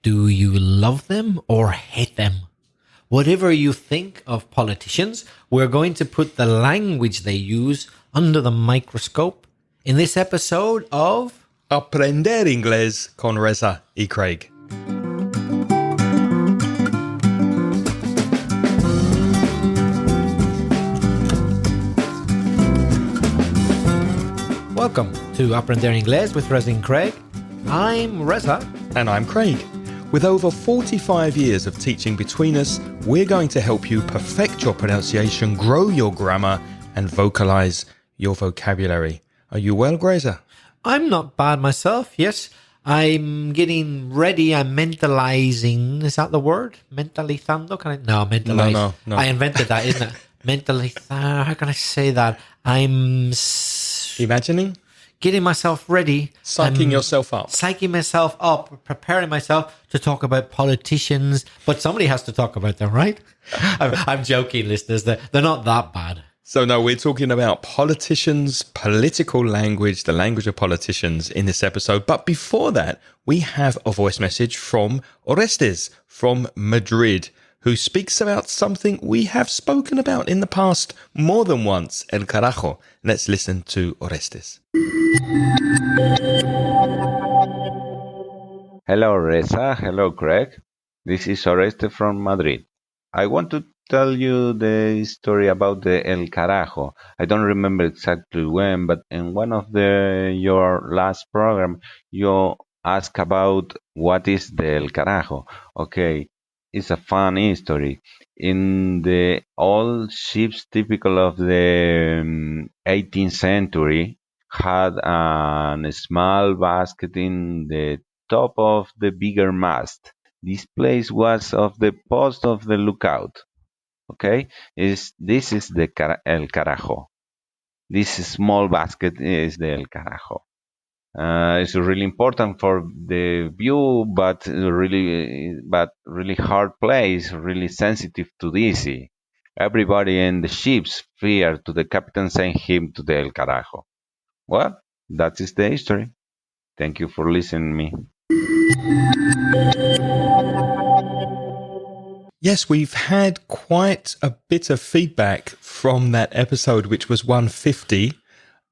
Do you love them or hate them? Whatever you think of politicians, we're going to put the language they use under the microscope in this episode of Aprender Inglés con Reza y Craig. Welcome to Aprender Inglés with Reza and Craig. I'm Reza. And I'm Craig. With over 45 years of teaching between us, we're going to help you perfect your pronunciation, grow your grammar, and vocalize your vocabulary. Are you well, Reza? I'm not bad myself, yes. I'm getting ready. I'm mentalizing. Is that the word? Mentalizando? No, mentalize. No. I invented that, isn't it? How can I say that? I'm Imagining? Getting myself ready. Psyching yourself up. Psyching myself up, preparing myself to talk about politicians. But somebody has to talk about them, right? I'm joking, listeners. They're not that bad. So no, we're talking about politicians, political language, the language of politicians in this episode. But before that, we have a voice message from Orestes from Madrid, who speaks about something we have spoken about in the past more than once, el carajo. Let's listen to Orestes. Hello, Reza. Hello, Craig. This is Orestes from Madrid. I want to tell you the story about the El Carajo. I don't remember exactly when, but in one of your last program, you asked about what is the El Carajo. Okay, it's a funny story. In the old ships typical of the 18th century, had a small basket in the top of the bigger mast. This place was of the post of the lookout. Okay, this is the El Carajo. This small basket is the El Carajo. It's really important for the view, but really hard place, really sensitive to the sea. Everybody in the ships fear to the captain send him to the El Carajo. Well, that is the history. Thank you for listening to me. Yes, we've had quite a bit of feedback from that episode, which was 150,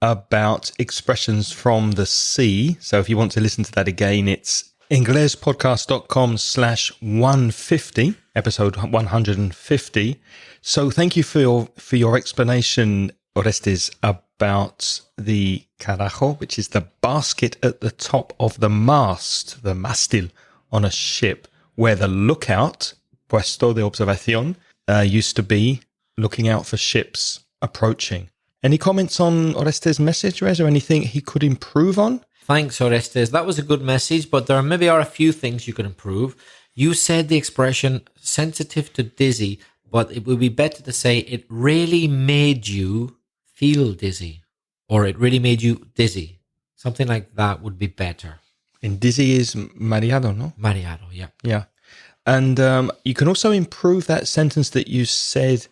about expressions from the sea. So if you want to listen to that again, it's inglespodcast.com/150, episode 150. So thank you for your explanation, Orestes, about the carajo, which is the basket at the top of the mast, the mástil on a ship, where the lookout, puesto de observación, used to be looking out for ships approaching. Any comments on Orestes' message, Reza? Anything he could improve on? Thanks, Orestes. That was a good message, but there maybe are a few things you could improve. You said the expression sensitive to dizzy, but it would be better to say it really made you feel dizzy, or it really made you dizzy. Something like that would be better. And dizzy is mareado, no? Mareado, yeah. Yeah. And you can also improve that sentence that you said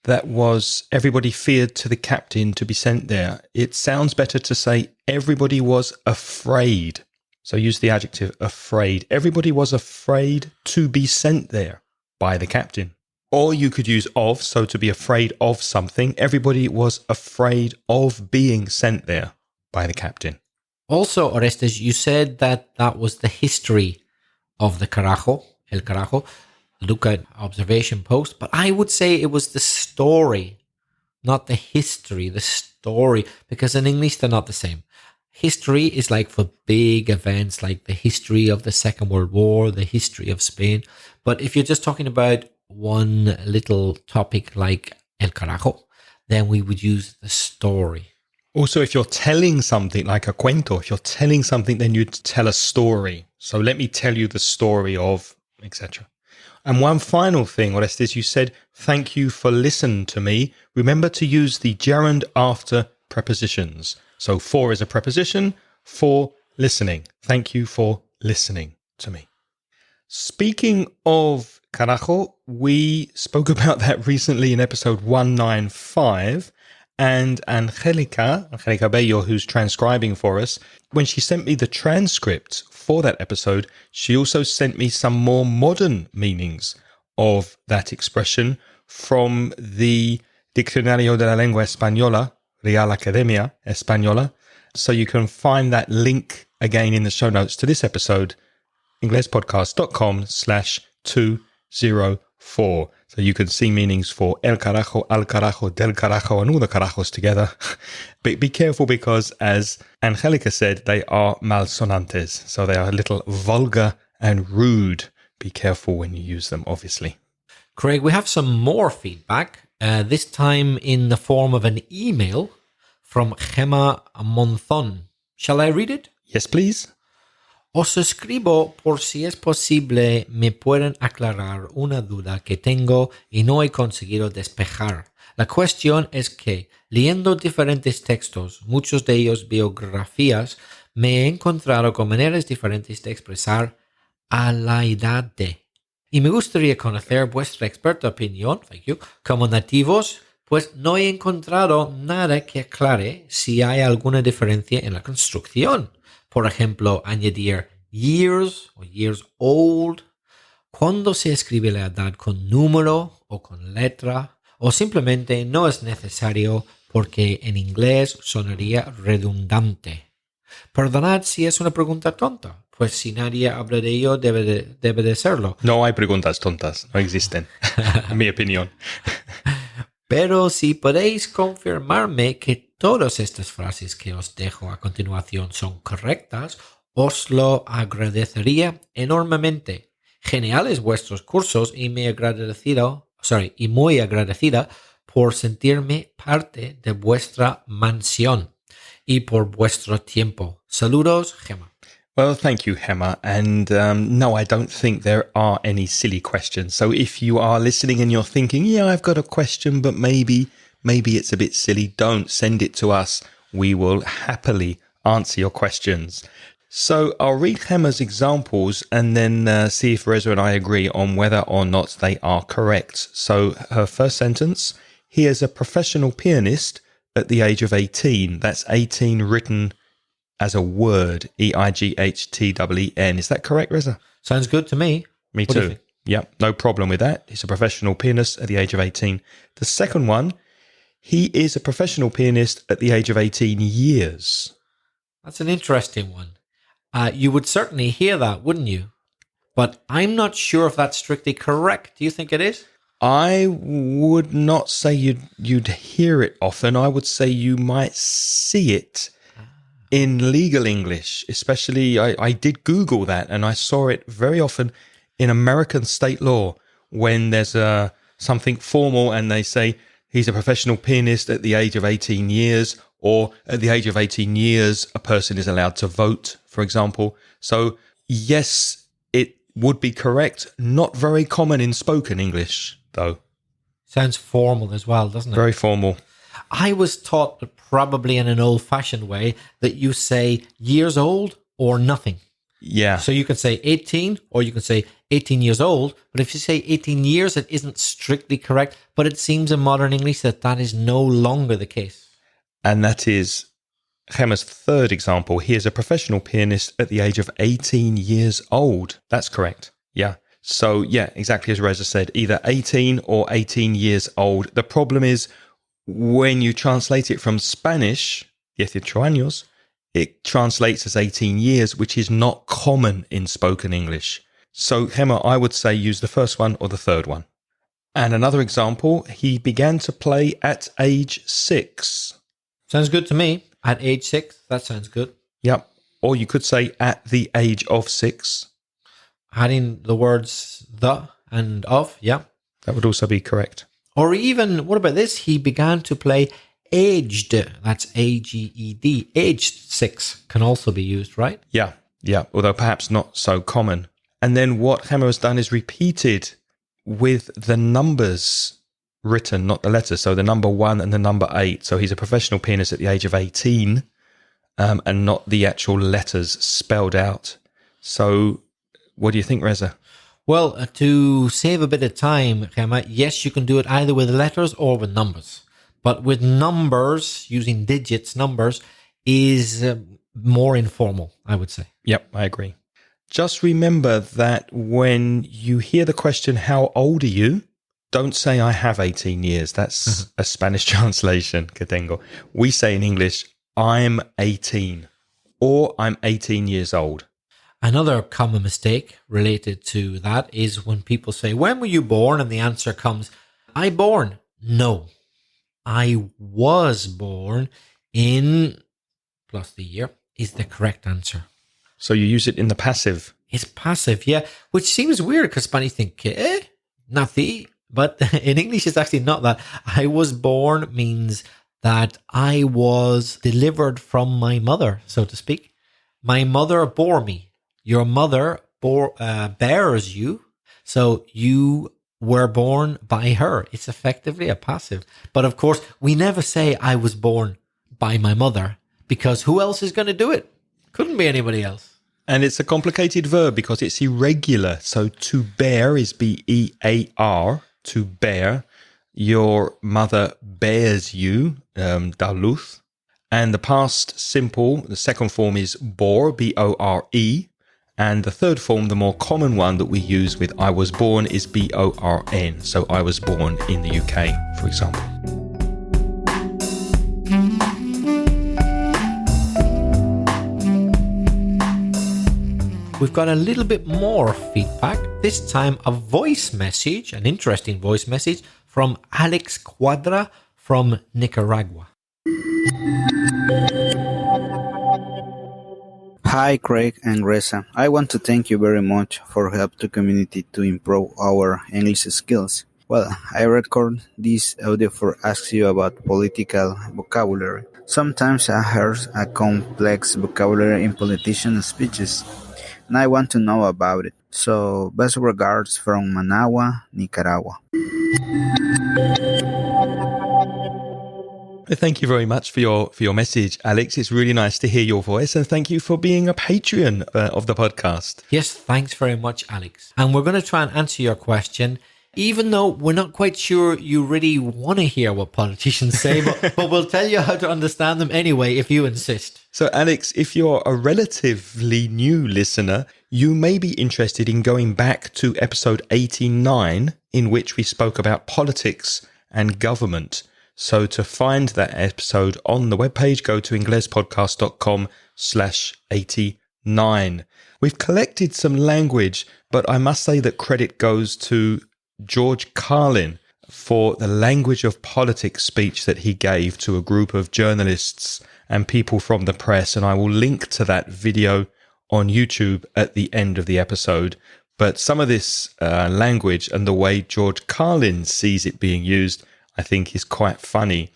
that was everybody feared to the captain to be sent there. It sounds better to say everybody was afraid. So use the adjective afraid. Everybody was afraid to be sent there by the captain. Or you could use of, so to be afraid of something. Everybody was afraid of being sent there by the captain. Also, Orestes, you said that was the history of the carajo, el carajo, lookout observation post. But I would say it was the story, not the history, the story, because in English they're not the same. History is like for big events, like the history of the Second World War, the history of Spain. But if you're just talking about one little topic like el carajo, then we would use the story. Also, if you're telling something like a cuento, if you're telling something, then you'd tell a story. So let me tell you the story of, etc. And one final thing, Orestes, you said, thank you for listening to me. Remember to use the gerund after prepositions. So for is a preposition, for listening. Thank you for listening to me. Speaking of carajo, we spoke about that recently in episode 195. And Angelica Bello, who's transcribing for us, when she sent me the transcript for that episode, she also sent me some more modern meanings of that expression from the Diccionario de la Lengua Española, Real Academia Española. So you can find that link again in the show notes to this episode, inglespodcast.com/204. So you can see meanings for el carajo, al carajo, del carajo, and all the carajos together. But be careful because, as Angelica said, they are malsonantes. So they are a little vulgar and rude. Be careful when you use them, obviously. Craig, we have some more feedback, this time in the form of an email from Gemma Monzón. Shall I read it? Yes, please. Os escribo por si es posible me pueden aclarar una duda que tengo y no he conseguido despejar. La cuestión es que, leyendo diferentes textos, muchos de ellos biografías, me he encontrado con maneras diferentes de expresar a la edad de. Y me gustaría conocer vuestra experta opinión, thank you, como nativos, pues no he encontrado nada que aclare si hay alguna diferencia en la construcción. Por ejemplo, añadir years o years old, cuando se escribe la edad con número o con letra, o simplemente no es necesario porque en inglés sonaría redundante. Perdonad si es una pregunta tonta, pues si nadie habla de ello debe de serlo. No hay preguntas tontas, no existen, en mi opinión. Pero si podéis confirmarme que todas estas frases que os dejo a continuación son correctas, os lo agradecería enormemente. Geniales vuestros cursos y muy agradecida por sentirme parte de vuestra mansión y por vuestro tiempo. Saludos, Gemma. Well, thank you, Gemma. And no, I don't think there are any silly questions. So if you are listening and you're thinking, yeah, I've got a question, but maybe it's a bit silly, don't send it to us. We will happily answer your questions. So I'll read Gemma's examples and then see if Reza and I agree on whether or not they are correct. So her first sentence, he is a professional pianist at the age of 18. That's 18 written as a word, EIGHTEEN. Is that correct, Reza? Sounds good to me. Me What do you too. think? Yep, no problem with that. He's a professional pianist at the age of 18. The second one, he is a professional pianist at the age of 18 years. That's an interesting one. You would certainly hear that, wouldn't you? But I'm not sure if that's strictly correct. Do you think it is? I would not say you'd hear it often. I would say you might see it in legal English, especially. I did Google that and I saw it very often in American state law when there's something formal and they say he's a professional pianist at the age of 18 years, or at the age of 18 years, a person is allowed to vote, for example. So yes, it would be correct. Not very common in spoken English, though. Sounds formal as well, doesn't it? Very formal. I was taught that probably in an old-fashioned way that you say years old or nothing. Yeah. So you can say 18 or you can say 18 years old. But if you say 18 years, it isn't strictly correct. But it seems in modern English that is no longer the case. And that is Gemma's third example. He is a professional pianist at the age of 18 years old. That's correct. Yeah. So, yeah, exactly as Reza said, either 18 or 18 years old. The problem is when you translate it from Spanish, 18 años, it translates as 18 years, which is not common in spoken English. So, Gemma, I would say use the first one or the third one. And another example, he began to play at age 6. Sounds good to me. At age 6, that sounds good. Yep. Or you could say at the age of 6. Adding the words the and of, yeah. That would also be correct. Or even, what about this? He began to play aged. That's AGED. Aged 6 can also be used, right? Yeah. Although perhaps not so common. And then what Gemma has done is repeated with the numbers written, not the letters. So the number 1 and the number 8. So he's a professional pianist at the age of 18 and not the actual letters spelled out. So what do you think, Reza? Well, to save a bit of time, Gemma, yes, you can do it either with letters or with numbers. But with numbers, using digits, numbers, is more informal, I would say. Yep, I agree. Just remember that when you hear the question, how old are you? Don't say I have 18 years. That's a Spanish translation, que tengo. We say in English, I'm 18 or I'm 18 years old. Another common mistake related to that is when people say, when were you born? And the answer comes, I born. No, I was born in plus the year is the correct answer. So you use it in the passive. It's passive, yeah, which seems weird because Spanish think, ¿qué? Nací. But in English, it's actually not that. I was born means that I was delivered from my mother, so to speak. My mother bore me. Your mother bears you. So you were born by her. It's effectively a passive. But of course, we never say I was born by my mother because who else is going to do it? Couldn't be anybody else. And it's a complicated verb because it's irregular. So to bear is B-E-A-R, to bear. Your mother bears you, da luz. And the past simple, the second form is bore, B-O-R-E. And the third form, the more common one that we use with I was born, is B-O-R-N. So I was born in the UK, for example. We've got a little bit more feedback, this time a voice message, an interesting voice message from Alex Cuadra from Nicaragua. Hi Craig and Reza, I want to thank you very much for help the community to improve our English skills. Well, I record this audio for ask you about political vocabulary. Sometimes I hear a complex vocabulary in politician speeches, and I want to know about it. So, best regards from Managua, Nicaragua. Thank you very much for your message, Alex. It's really nice to hear your voice, and thank you for being a Patreon of the podcast. Yes, thanks very much, Alex. And we're going to try and answer your question, even though we're not quite sure you really want to hear what politicians say, but we'll tell you how to understand them anyway if you insist. So, Alex, if you're a relatively new listener, you may be interested in going back to episode 89, in which we spoke about politics and government. So to find that episode on the webpage, go to inglespodcast.com/89. We've collected some language, but I must say that credit goes to George Carlin for the language of politics speech that he gave to a group of journalists and people from the press. And I will link to that video on YouTube at the end of the episode. But some of this language and the way George Carlin sees it being used, I think, is quite funny.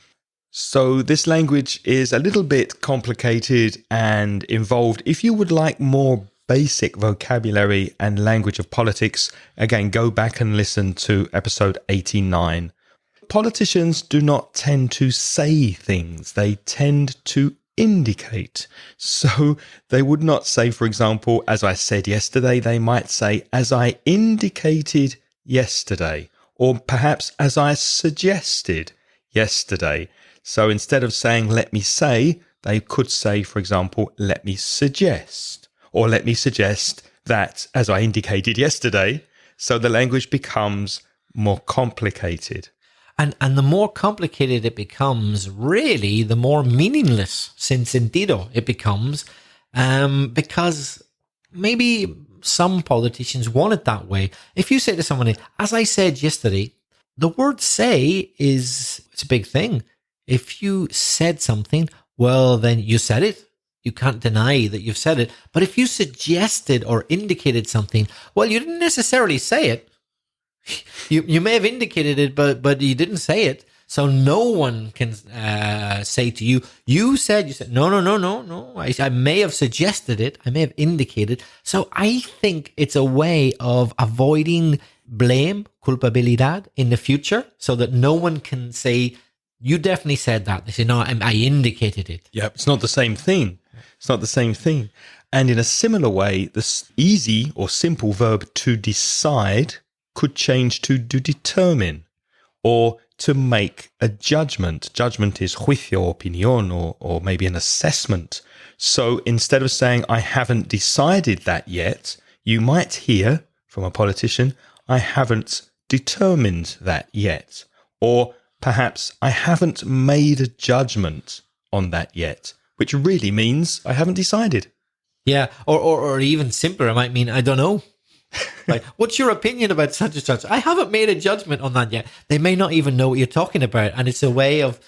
So this language is a little bit complicated and involved. If you would like more basic vocabulary and language of politics, again, go back and listen to episode 89. Politicians do not tend to say things. They tend to indicate. So they would not say, for example, as I said yesterday, they might say, as I indicated yesterday. Or perhaps as I suggested yesterday. So instead of saying, let me say, they could say, for example, let me suggest. Or let me suggest that, as I indicated yesterday. So the language becomes more complicated. And the more complicated it becomes, really, the more meaningless, sin sentido, it becomes. Because maybe some politicians want it that way. If you say to someone, as I said yesterday, the word say it's a big thing. If you said something, well, then you said it. You can't deny that you've said it. But if you suggested or indicated something, well, you didn't necessarily say it. You may have indicated it, but you didn't say it. So no one can say to you, you said, no. I may have suggested it. I may have indicated. So I think it's a way of avoiding blame, culpabilidad in the future so that no one can say, you definitely said that. They say, no, I indicated it. Yeah, it's not the same thing. It's not the same thing. And in a similar way, the easy or simple verb to decide could change to determine, or to make a judgment. Judgment is juicio, opinión, or maybe an assessment. So instead of saying, I haven't decided that yet, you might hear from a politician, I haven't determined that yet. Or perhaps, I haven't made a judgment on that yet, which really means I haven't decided. Yeah, or even simpler, it might mean, I don't know. Like, what's your opinion about such and such? I haven't made a judgment on that yet. They may not even know what you're talking about. And it's a way of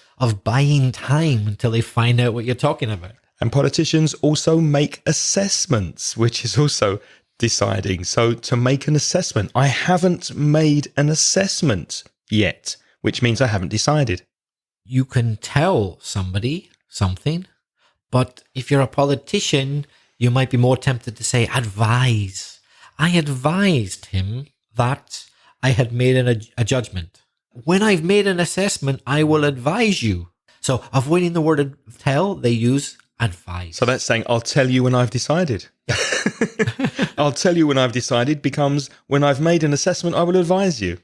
buying time until they find out what you're talking about. And politicians also make assessments, which is also deciding. So to make an assessment, I haven't made an assessment yet, which means I haven't decided. You can tell somebody something, but if you're a politician, you might be more tempted to say advise. I advised him that I had made a judgment. When I've made an assessment, I will advise you. So avoiding the word tell, they use advise. So that's saying, I'll tell you when I've decided. I'll tell you when I've decided becomes, when I've made an assessment, I will advise you.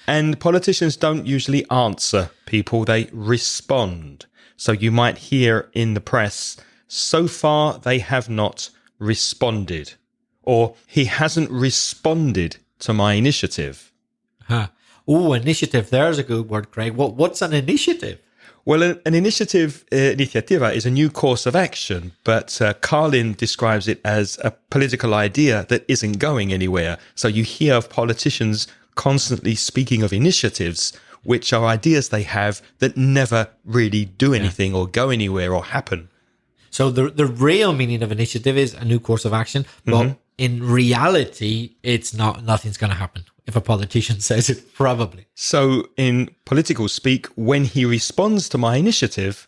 And politicians don't usually answer people, they respond. So you might hear in the press, so far they have not responded. Or he hasn't responded to my initiative. Oh, initiative. There's a good word, Craig. What's an initiative? Well, an initiative, iniciativa, is a new course of action, but Carlin describes it as a political idea that isn't going anywhere. So you hear of politicians constantly speaking of initiatives, which are ideas they have that never really do anything or go anywhere or happen. So the real meaning of initiative is a new course of action, but in reality, it's not. Nothing's going to happen. If a politician says it, probably. So in political speak, when he responds to my initiative,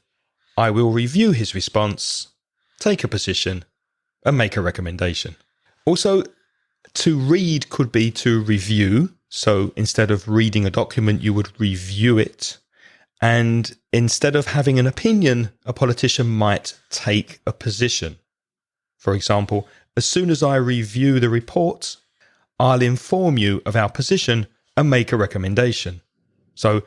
I will review his response, take a position, and make a recommendation. Also, to read could be to review. So instead of reading a document, you would review it. And instead of having an opinion, a politician might take a position. For example, as soon as I review the report, I'll inform you of our position and make a recommendation. So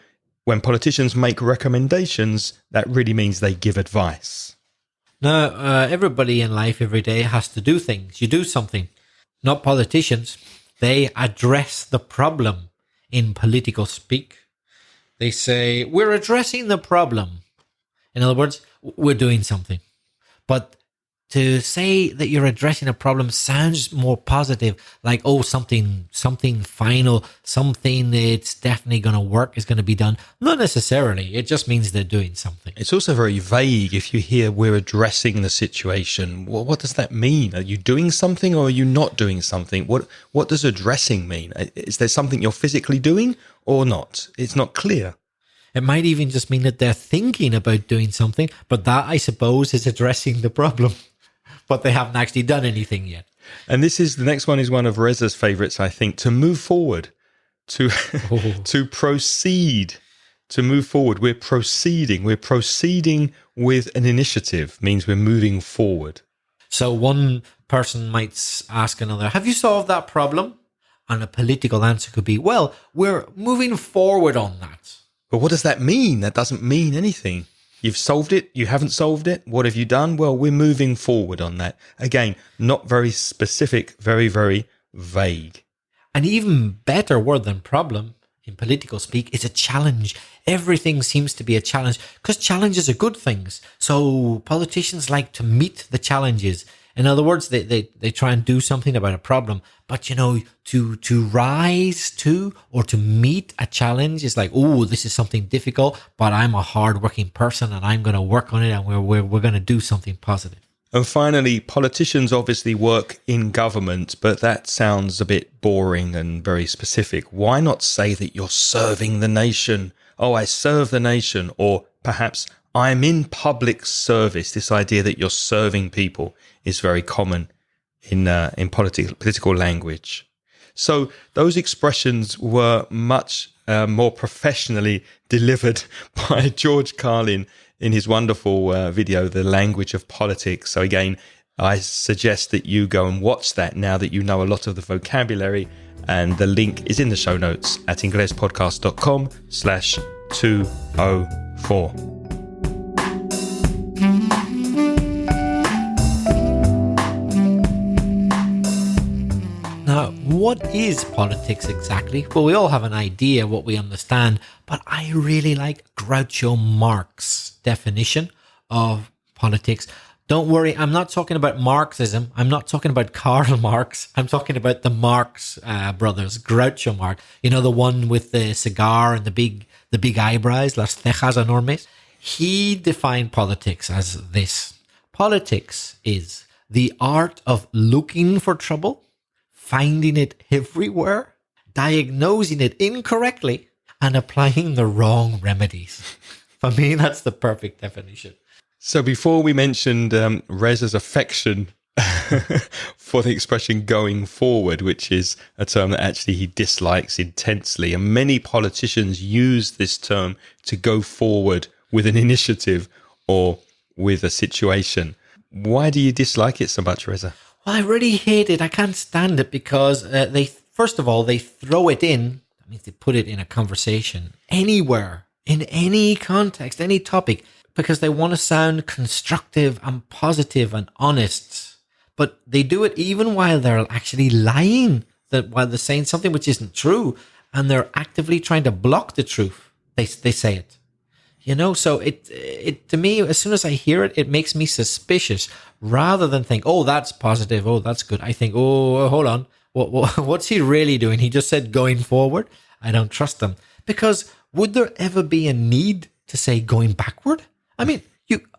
when politicians make recommendations, that really means they give advice. Now, everybody in life every day has to do things. You do something. Not politicians. They address the problem in political speak. They say, we're addressing the problem. In other words, we're doing something. But to say that you're addressing a problem sounds more positive, like, oh, something final, something that's definitely going to work is going to be done. Not necessarily. It just means they're doing something. It's also very vague. If you hear we're addressing the situation, well, what does that mean? Are you doing something or are you not doing something? What does addressing mean? Is there something you're physically doing or not? It's not clear. It might even just mean that they're thinking about doing something, but that, I suppose, is addressing the problem. But they haven't actually done anything yet. And the next one is one of Reza's favorites, I think, to move forward, to proceed, to move forward. We're proceeding with an initiative, means we're moving forward. So one person might ask another, have you solved that problem? And a political answer could be, well, we're moving forward on that. But what does that mean? That doesn't mean anything. You've solved it. You haven't solved it. What have you done? Well, we're moving forward on that. Again, not very specific, very, very vague. An even better word than problem in political speak is a challenge. Everything seems to be a challenge because challenges are good things. So politicians like to meet the challenges. In other words, they try and do something about a problem. But, to rise to or to meet a challenge is like, oh, this is something difficult, but I'm a hardworking person and I'm going to work on it and we're going to do something positive. And finally, politicians obviously work in government, but that sounds a bit boring and very specific. Why not say that you're serving the nation? Oh, I serve the nation. Or perhaps I'm in public service. This idea that you're serving people is very common in political language. So those expressions were much more professionally delivered by George Carlin in his wonderful video, The Language of Politics. So again, I suggest that you go and watch that now that you know a lot of the vocabulary, and the link is in the show notes at inglespodcast.com/204. Now, what is politics exactly? Well, we all have an idea what we understand, but I really like Groucho Marx' definition of politics. Don't worry, I'm not talking about Marxism. I'm not talking about Karl Marx. I'm talking about the Marx brothers, Groucho Marx. You know, the one with the cigar and the big eyebrows, las cejas enormes. He defined politics as this. Politics is the art of looking for trouble, finding it everywhere, diagnosing it incorrectly, and applying the wrong remedies. For me, that's the perfect definition. So before we mentioned Reza's affection for the expression going forward, which is a term that actually he dislikes intensely, and many politicians use this term to go forward with an initiative or with a situation. Why do you dislike it so much, Reza? Well, I really hate it. I can't stand it because first of all, they throw it in. That means they put it in a conversation anywhere, in any context, any topic, because they want to sound constructive and positive and honest. But they do it even while they're actually lying, while they're saying something which isn't true, and they're actively trying to block the truth. They say it. You know, so it to me, as soon as I hear it, it makes me suspicious rather than think, oh, that's positive. Oh, that's good. I think, oh, hold on. What's he really doing? He just said going forward. I don't trust them, because would there ever be a need to say going backward? I mean,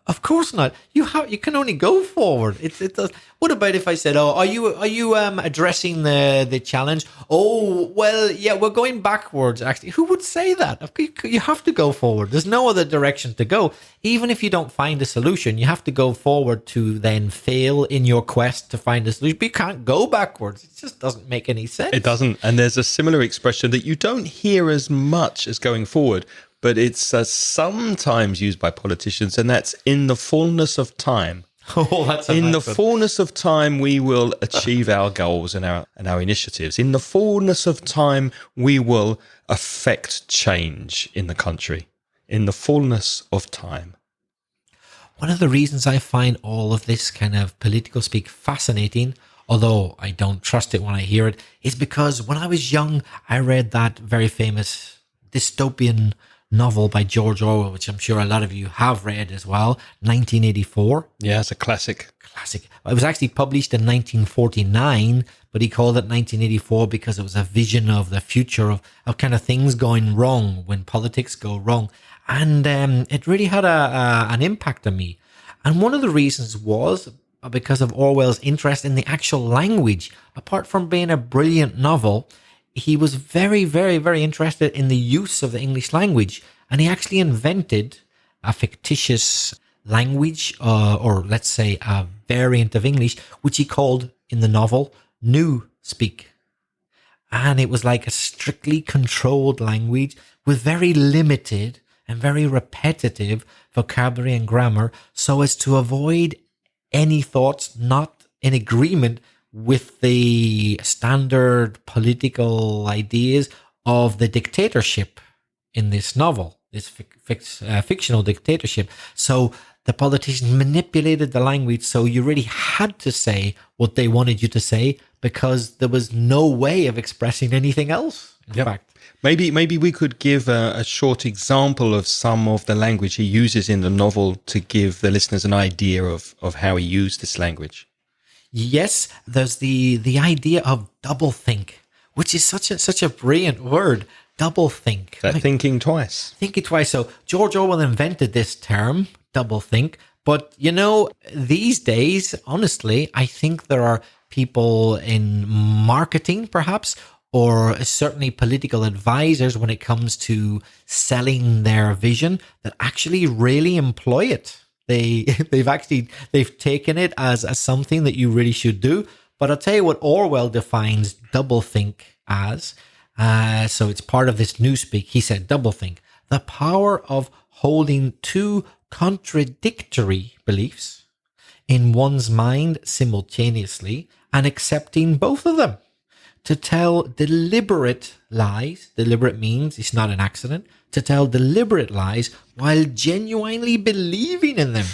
of course not. You can only go forward. It does. What about if I said, "Oh, are you addressing the challenge?" Oh, well, yeah, we're going backwards. Actually, who would say that? You have to go forward. There's no other direction to go. Even if you don't find a solution, you have to go forward to then fail in your quest to find a solution. But you can't go backwards. It just doesn't make any sense. It doesn't. And there's a similar expression that you don't hear as much as going forward, but it's sometimes used by politicians, and that's in the fullness of time. Oh, that's in the fullness of time, we will achieve our goals and our initiatives. In the fullness of time, we will affect change in the country. In the fullness of time. One of the reasons I find all of this kind of political speak fascinating, although I don't trust it when I hear it, is because when I was young, I read that very famous dystopian novel by George Orwell, which I'm sure a lot of you have read as well, 1984. Yeah, it's a classic. It was actually published in 1949, but he called it 1984 because it was a vision of the future of kind of things going wrong when politics go wrong. And it really had an impact on me. And one of the reasons was because of Orwell's interest in the actual language. Apart from being a brilliant novel, he was very, very, very interested in the use of the English language. And he actually invented a fictitious language, or let's say a variant of English, which he called in the novel New Speak. And it was like a strictly controlled language with very limited and very repetitive vocabulary and grammar, so as to avoid any thoughts not in agreement with the standard political ideas of the dictatorship in this novel, this fictional dictatorship. So the politicians manipulated the language, so you really had to say what they wanted you to say because there was no way of expressing anything else, in fact. Maybe we could give a short example of some of the language he uses in the novel to give the listeners an idea of how he used this language. Yes, there's the idea of doublethink, which is such a brilliant word. Doublethink. That thinking twice. Thinking twice. So George Orwell invented this term, doublethink. But, you know, these days, honestly, I think there are people in marketing, perhaps, or certainly political advisors when it comes to selling their vision that actually really employ it. They've taken it as something that you really should do. But I'll tell you what Orwell defines doublethink as. So it's part of this newspeak. He said doublethink, the power of holding two contradictory beliefs in one's mind simultaneously and accepting both of them. To tell deliberate lies, deliberate means it's not an accident, to tell deliberate lies while genuinely believing in them.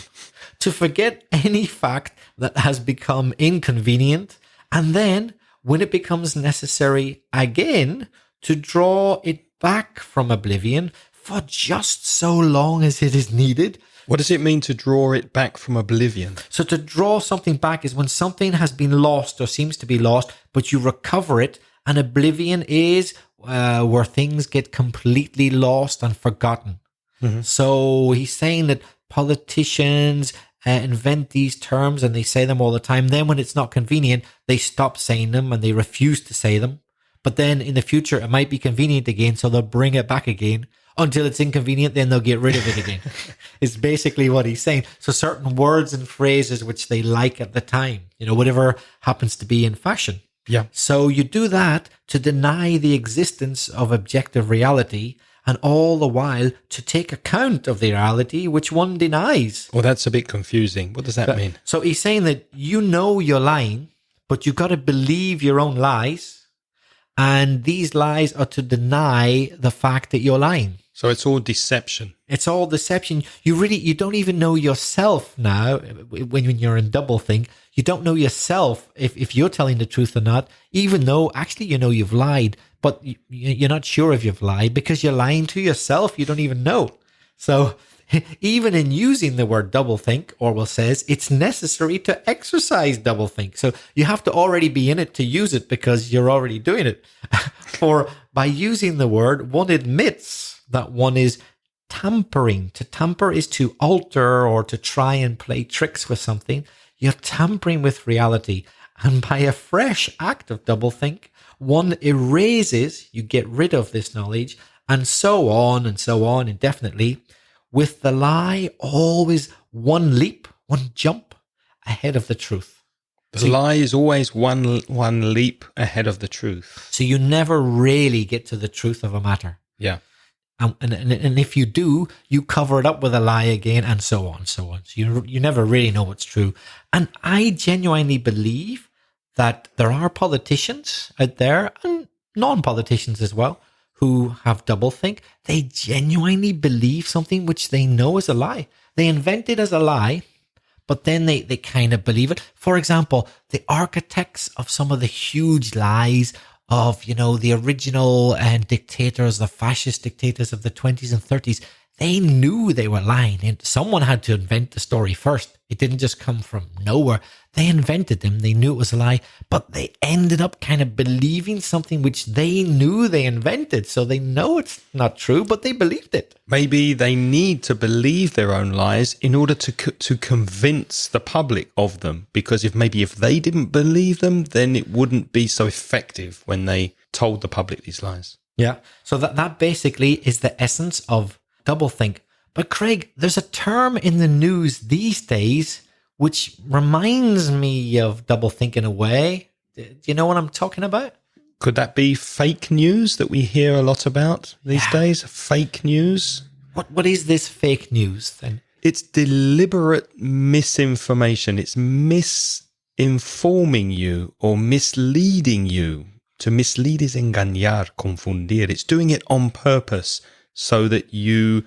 To forget any fact that has become inconvenient, and then, when it becomes necessary again, to draw it back from oblivion for just so long as it is needed. What does it mean to draw it back from oblivion? So to draw something back is when something has been lost or seems to be lost, but you recover it. And oblivion is where things get completely lost and forgotten. Mm-hmm. So he's saying that politicians invent these terms and they say them all the time. Then when it's not convenient, they stop saying them and they refuse to say them. But then in the future, it might be convenient again, so they'll bring it back again. Until it's inconvenient, then they'll get rid of it again. It's basically what he's saying. So certain words and phrases which they like at the time, whatever happens to be in fashion. Yeah. So you do that to deny the existence of objective reality, and all the while to take account of the reality which one denies. Well, that's a bit confusing. What does that mean? So he's saying that you're lying, but you've got to believe your own lies. And these lies are to deny the fact that you're lying. So it's all deception. It's all deception. You don't even know yourself now when you're in doublethink. You don't know yourself if you're telling the truth or not, even though actually you've lied, but you're not sure if you've lied because you're lying to yourself. You don't even know. So even in using the word doublethink, Orwell says it's necessary to exercise doublethink. So you have to already be in it to use it because you're already doing it. For by using the word, one admits that one is tampering. To tamper is to alter or to try and play tricks with something. You're tampering with reality. And by a fresh act of doublethink, one erases, you get rid of this knowledge, and so on indefinitely, with the lie always one leap, one jump ahead of the truth. The lie is always one leap ahead of the truth. So you never really get to the truth of a matter. Yeah. And if you do, you cover it up with a lie again, and so on. So you never really know what's true. And I genuinely believe that there are politicians out there, and non-politicians as well, who have doublethink. They genuinely believe something which they know is a lie. They invent it as a lie, but then they kind of believe it. For example, the architects of some of the huge lies of, the original dictators, the fascist dictators of the 20s and 30s, they knew they were lying. And someone had to invent the story first. It didn't just come from nowhere. They invented them. They knew it was a lie, but they ended up kind of believing something which they knew they invented. So they know it's not true, but they believed it. Maybe they need to believe their own lies in order to convince the public of them. Because if they didn't believe them, then it wouldn't be so effective when they told the public these lies. Yeah. So that basically is the essence of doublethink. But Craig, there's a term in the news these days which reminds me of doublethink in a way. Do you know what I'm talking about? Could that be fake news that we hear a lot about these days? Fake news? What is this fake news then? It's deliberate misinformation. It's misinforming you or misleading you. To mislead is engañar, confundir. It's doing it on purpose so that you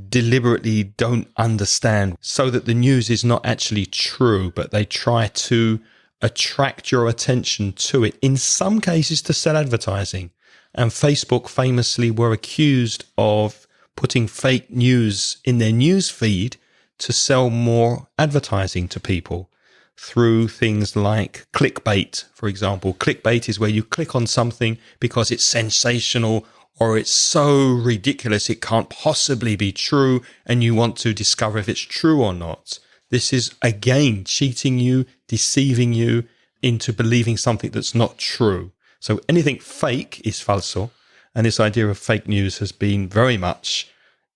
deliberately don't understand, so that the news is not actually true, but they try to attract your attention to it, in some cases to sell advertising. And Facebook famously were accused of putting fake news in their news feed to sell more advertising to people through things like clickbait, for example. Clickbait is where you click on something because it's sensational or it's so ridiculous it can't possibly be true, and you want to discover if it's true or not. This is, again, cheating you, deceiving you into believing something that's not true. So anything fake is falso, and this idea of fake news has been very much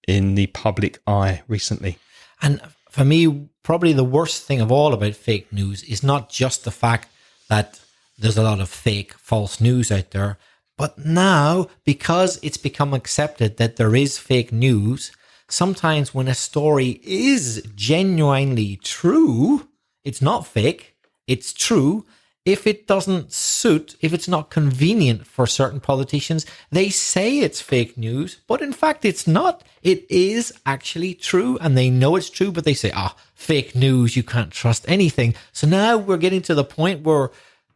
in the public eye recently. And for me, probably the worst thing of all about fake news is not just the fact that there's a lot of fake, false news out there, but now, because it's become accepted that there is fake news, sometimes when a story is genuinely true, It's not fake. It's true. If it doesn't suit, if it's not convenient for certain politicians, they say it's fake news, but in fact, it's not. It is actually true, and they know it's true, but they say, fake news, you can't trust anything. So now we're getting to the point where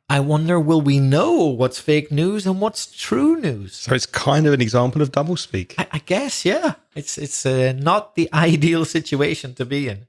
I wonder, will we know what's fake news and what's true news? So it's kind of an example of doublespeak. I guess, yeah. It's not the ideal situation to be in.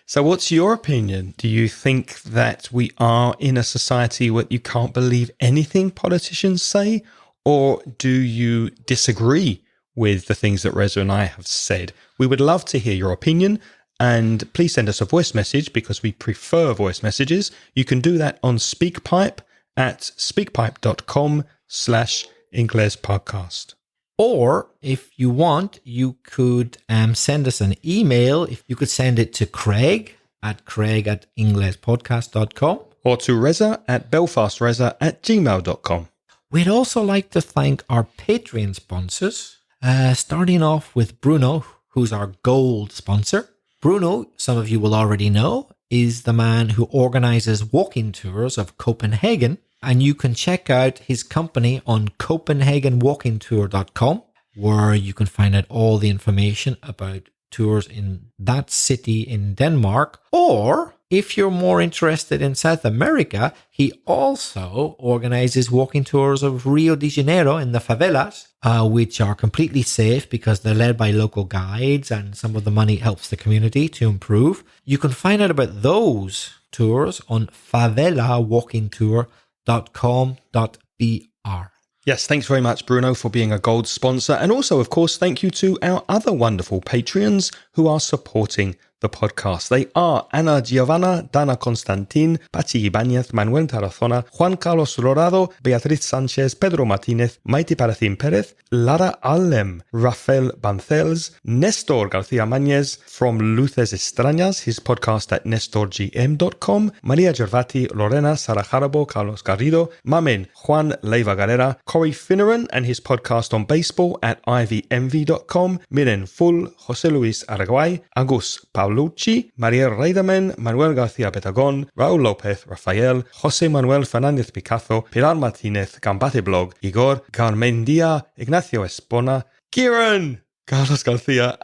So what's your opinion? Do you think that we are in a society where you can't believe anything politicians say? Or do you disagree with the things that Reza and I have said? We would love to hear your opinion. And please send us a voice message because we prefer voice messages. You can do that on SpeakPipe at speakpipe.com/inglespodcast. Or if you want, you could send us an email. If you could send it to Craig at inglespodcast.com. Or to Reza at belfastreza@gmail.com. We'd also like to thank our Patreon sponsors, starting off with Bruno, who's our gold sponsor. Bruno, some of you will already know, is the man who organizes walking tours of Copenhagen. And you can check out his company on copenhagenwalkingtour.com, where you can find out all the information about tours in that city in Denmark. Or if you're more interested in South America, he also organizes walking tours of Rio de Janeiro in the favelas, which are completely safe because they're led by local guides and some of the money helps the community to improve. You can find out about those tours on favelawalkingtour.com.br. Yes, thanks very much, Bruno, for being a gold sponsor. And also, of course, thank you to our other wonderful Patreons who are supporting the podcast. They are Ana Giovanna, Dana Constantin, Pachi Ibañez, Manuel Tarazona, Juan Carlos Lorado, Beatriz Sánchez, Pedro Martínez, Maite Paracín Pérez, Lara Allem, Rafael Bancels, Nestor García Mañez from Luces Extrañas, his podcast at nestorgm.com, Maria Gervati, Lorena Sarajarabo, Carlos Garrido, Mamen, Juan Leiva Galera, Corey Finneran and his podcast on baseball at ivmv.com, Miren Full, José Luis Araguay, Agus Paulucci, Maria Reidamen, Manuel García Petagón, Raúl López, Rafael, José Manuel Fernández Picazo, Pilar Martínez, Gambate Blog, Igor, Garmendia, Ignacio Espona, Kieran, Carlos García,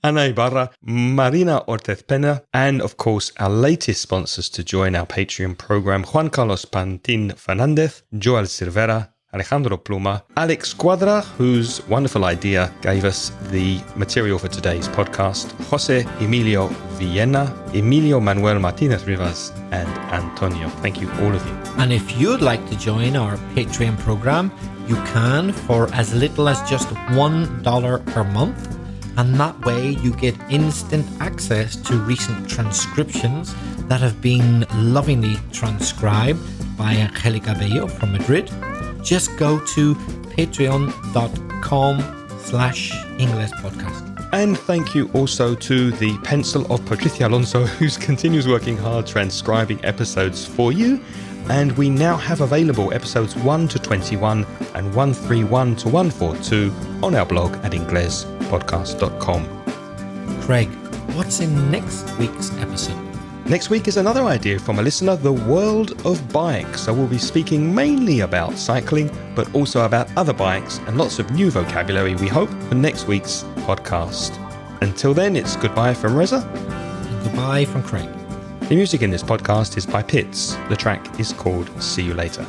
Ana Ibarra, Marina Ortez Pena, and of course our latest sponsors to join our Patreon program, Juan Carlos Pantin Fernández, Joel Silvera, Alejandro Pluma, Alex Cuadra, whose wonderful idea gave us the material for today's podcast, Jose Emilio Villena, Emilio Manuel Martinez Rivas, and Antonio. Thank you, all of you. And if you'd like to join our Patreon program, you can for as little as just $1 per month. And that way you get instant access to recent transcriptions that have been lovingly transcribed by Angelica Bello from Madrid. Just go to patreon.com/English podcast. And thank you also to the pencil of Patricia Alonso, who continues working hard transcribing episodes for you. And we now have available episodes 1 to 21 and 131 to 142 on our blog at inglespodcast.com. Craig, what's in next week's episode? Next week is another idea from a listener, the world of bikes. So we'll be speaking mainly about cycling, but also about other bikes and lots of new vocabulary, we hope, for next week's podcast. Until then, it's goodbye from Reza. And goodbye from Craig. The music in this podcast is by Pitts. The track is called See You Later.